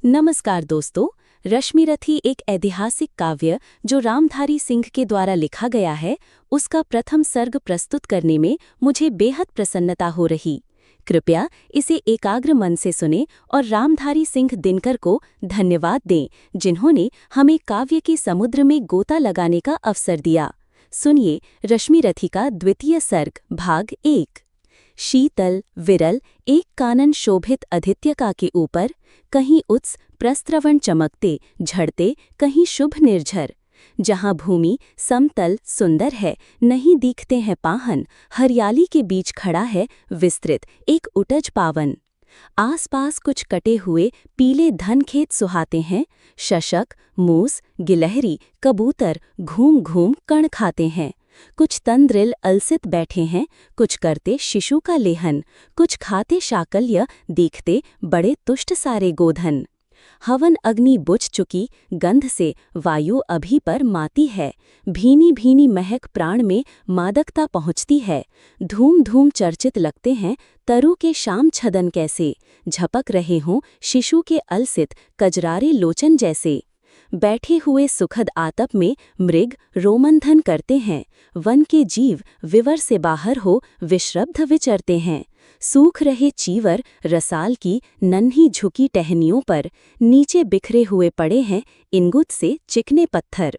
नमस्कार दोस्तों। रश्मिरथी एक ऐतिहासिक काव्य जो रामधारी सिंह के द्वारा लिखा गया है, उसका प्रथम सर्ग प्रस्तुत करने में मुझे बेहद प्रसन्नता हो रही। कृपया इसे एकाग्र मन से सुनें और रामधारी सिंह दिनकर को धन्यवाद दें, जिन्होंने हमें काव्य के समुद्र में गोता लगाने का अवसर दिया। सुनिए रश्मिरथी का द्वितीय सर्ग भाग 1। शीतल विरल एक कानन शोभित आदित्यका के ऊपर, कहीं उत्स प्रस्रवण चमकते झड़ते, कहीं शुभ निर्झर। जहाँ भूमि समतल सुंदर है, नहीं दिखते हैं पाहन, हरियाली के बीच खड़ा है विस्तृत एक उटज पावन। आसपास कुछ कटे हुए पीले धन खेत सुहाते हैं, शशक मूस गिलहरी कबूतर घूम घूम कण खाते हैं। कुछ तंद्रिल अलसित बैठे हैं, कुछ करते शिशु का लेहन, कुछ खाते शाकल्य देखते बड़े तुष्ट सारे गोधन। हवन अग्नि बुझ चुकी, गंध से वायु अभी पर माती है, भीनी भीनी महक प्राण में मादकता पहुँचती है। धूम धूम चर्चित लगते हैं तरु के शाम छदन कैसे, झपक रहे हों शिशु के अलसित कजरारे लोचन जैसे। बैठे हुए सुखद आतप में मृग रोमंथन करते हैं, वन के जीव विवर से बाहर हो विश्रब्ध विचरते हैं। सूख रहे चीवर रसाल की नन्ही झुकी टहनियों पर, नीचे बिखरे हुए पड़े हैं इंगुत से चिकने पत्थर।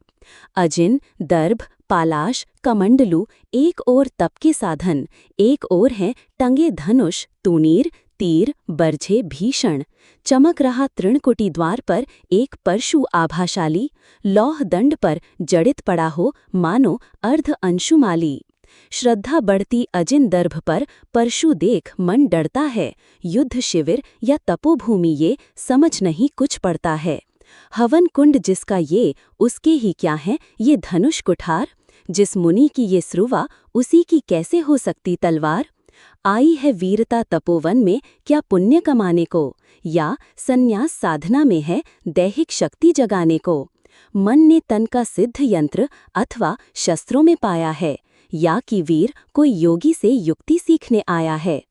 अजिन दर्भ पालाश कमंडलू एक ओर तप के साधन, एक ओर हैं टंगे धनुष तूनीर तीर बरझे भीषण। चमक रहा तृणकुटी द्वार पर एक परशु आभाशाली, लौह दंड पर जड़ित पड़ा हो मानो अर्ध अंशुमाली। श्रद्धा बढ़ती अजिन दर्भ पर परशु देख मन डरता है, युद्ध शिविर या तपोभूमि ये समझ नहीं कुछ पड़ता है। हवन कुंड जिसका ये, उसके ही क्या है ये धनुष कुठार। जिस मुनि की ये स्रुवा, उसी की कैसे हो सकती तलवार। आई है वीरता तपोवन में क्या पुण्य कमाने को, या संन्यास साधना में है दैहिक शक्ति जगाने को। मन ने तन का सिद्ध यंत्र अथवा शस्त्रों में पाया है, या कि वीर कोई योगी से युक्ति सीखने आया है।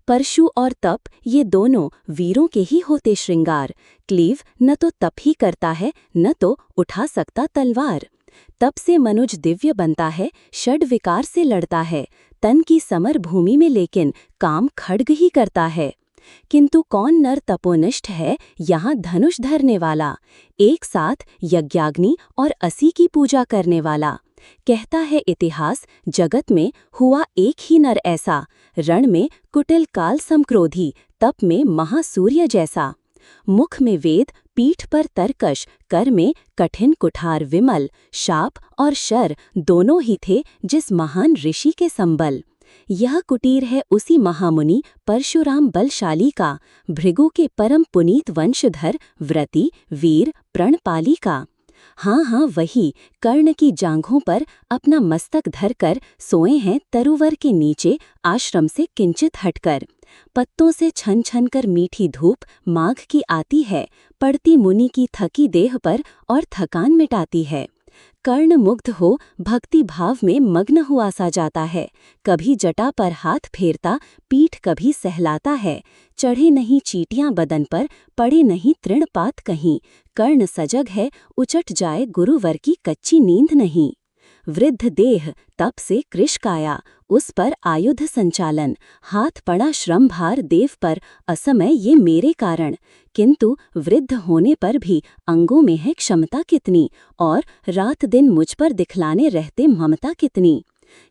परशु और तप ये दोनों वीरों के ही होते श्रृंगार, क्लीव न तो तप ही करता है न तो उठा सकता तलवार। तप से मनुज दिव्य बनता है, षड विकार से लड़ता है, तन की समर भूमि में लेकिन काम खड्ग ही करता है। किंतु कौन नर तपोनिष्ठ है यहाँ धनुष धरने वाला, एक साथ यज्ञाग्नि और असी की पूजा करने वाला। कहता है इतिहास जगत में हुआ एक ही नर ऐसा, रण में कुटिल काल समक्रोधी, तप में महासूर्य जैसा। मुख में वेद पीठ पर तरकश, कर में कठिन कुठार विमल, शाप और शर दोनों ही थे जिस महान ऋषि के संबल। यह कुटीर है उसी महामुनि परशुराम बलशाली का, भृगु के परम पुनीत वंशधर व्रती वीर प्रणपाली का। हाँ वही कर्ण की जांघों पर अपना मस्तक धरकर सोए हैं तरुवर के नीचे आश्रम से किंचित हटकर। पत्तों से छन छन कर मीठी धूप माघ की आती है, पड़ती मुनि की थकी देह पर और थकान मिटाती है। कर्ण मुग्ध हो भक्ति भाव में मग्न हुआ सा जाता है, कभी जटा पर हाथ फेरता पीठ कभी सहलाता है। चढ़े नहीं चींटियां बदन पर, पड़े नहीं तृणपात कहीं, कर्ण सजग है उचट जाए गुरुवर की कच्ची नींद नहीं। वृद्ध देह तप से कृश काया, उस पर आयुध संचालन, हाथ पड़ा श्रम भार देव पर असमय ये मेरे कारण। किंतु वृद्ध होने पर भी अंगों में है क्षमता कितनी, और रात दिन मुझ पर दिखलाने रहते ममता कितनी।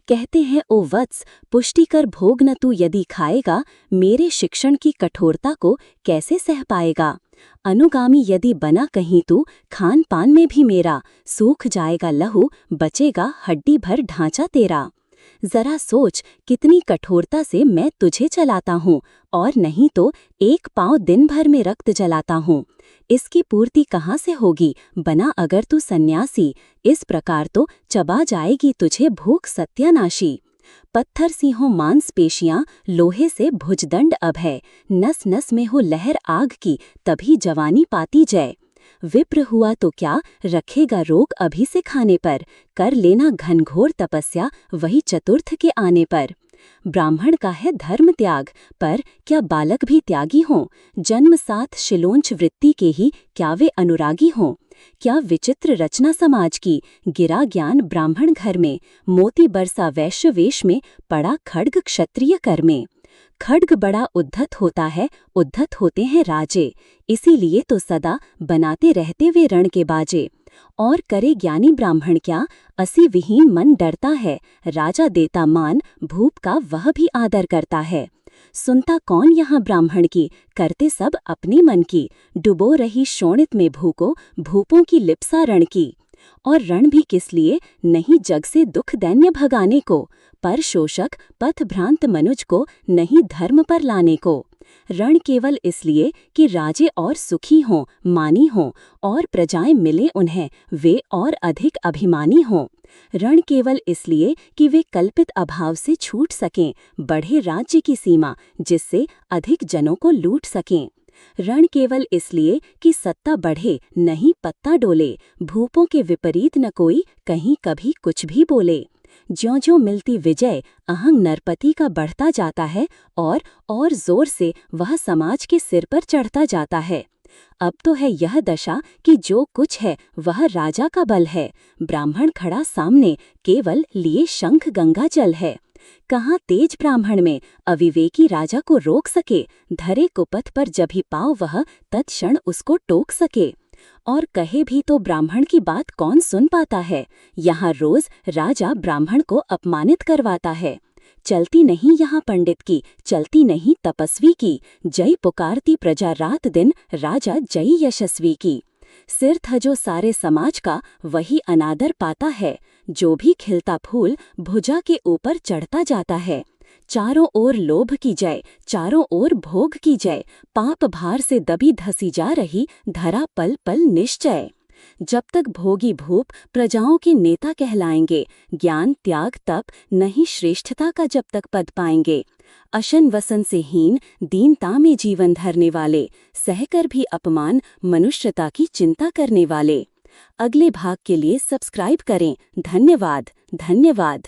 कहते हैं ओ वत्स पुष्टि कर भोग न तू यदि खाएगा, मेरे शिक्षण की कठोरता को कैसे सह पाएगा। अनुगामी यदि बना कहीं तू, खान पान में भी मेरा सूख जाएगा लहू, बचेगा हड्डी भर ढांचा तेरा। जरा सोच कितनी कठोरता से मैं तुझे चलाता हूँ, और नहीं तो एक पाँव दिन भर में रक्त जलाता हूँ। इसकी पूर्ति कहाँ से होगी बना अगर तू सन्यासी, इस प्रकार तो चबा जाएगी तुझे भूख सत्यानाशी। पत्थर सी हो मांसपेशियां, लोहे से भुजदंड अब है, नस नस में हो लहर आग की, तभी जवानी पाती जय। विप्र हुआ तो क्या रखेगा रोग अभी से खाने पर, कर लेना घनघोर तपस्या वही चतुर्थ के आने पर। ब्राह्मण का है धर्म त्याग, पर क्या बालक भी त्यागी हों? जन्म साथ शिलोंच वृत्ति के ही क्या वे अनुरागी हों? क्या विचित्र रचना समाज की, गिरा ज्ञान ब्राह्मण घर में, मोती बरसा वैश्य वेश में, पड़ा खड्ग क्षत्रिय कर में। खड्ग बड़ा उद्धत होता है, उद्धत होते हैं राजे, इसीलिए तो सदा बनाते रहते वे रण के बाजे। और करे ज्ञानी ब्राह्मण क्या, असी विहीन मन डरता है, राजा देता मान, भूप का वह भी आदर करता है। सुनता कौन यहाँ ब्राह्मण की, करते सब अपनी मन की, डुबो रही शोणित में भूको, भूपों की लिप्सा रण की। और रण भी किस लिए, नहीं जग से दुख दैन्य भगाने को, पर शोषक पथ भ्रांत मनुज को, नहीं धर्म पर लाने को। रण केवल इसलिए कि राजे और सुखी हों, मानी हों, और प्रजाएं मिले उन्हें, वे और अधिक अभिमानी हों। रण केवल इसलिए कि वे कल्पित अभाव से छूट सकें, बढ़े राज्य की सीमा, जिससे अधिक जनों को लूट सकें। रण केवल इसलिए कि सत्ता बढ़े, नहीं पत्ता डोले, भूपों के विपरीत न कोई कहीं कभी कुछ भी बोले। ज्यों-ज्यों मिलती विजय, अहंग नरपति का बढ़ता जाता है, और जोर से वह समाज के सिर पर चढ़ता जाता है। अब तो है यह दशा कि जो कुछ है वह राजा का बल है, ब्राह्मण खड़ा सामने, केवल लिए शंख गंगा जल है। कहाँ तेज ब्राह्मण में, अविवेकी राजा को रोक सके, धरे कुपथ पर जब ही पाओ वह, तत्क्षण उसको टोक सके। और कहे भी तो ब्राह्मण की बात कौन सुन पाता है, यहाँ रोज राजा ब्राह्मण को अपमानित करवाता है। चलती नहीं यहाँ पंडित की, चलती नहीं तपस्वी की, जय पुकारती प्रजा रात दिन, राजा जय यशस्वी की। सिर था जो सारे समाज का, वही अनादर पाता है, जो भी खिलता फूल भुजा के ऊपर चढ़ता जाता है। चारों ओर लोभ की जय, चारों ओर भोग की जय, पाप भार से दबी धसी जा रही धरा पल पल निश्चय। जब तक भोगी भूप प्रजाओं के नेता कहलाएंगे, ज्ञान त्याग तप नहीं श्रेष्ठता का जब तक पद पाएंगे। अशन वसन से हीन दीनता में जीवन धरने वाले, सहकर भी अपमान मनुष्यता की चिंता करने वाले। अगले भाग के लिए सब्सक्राइब करें। धन्यवाद।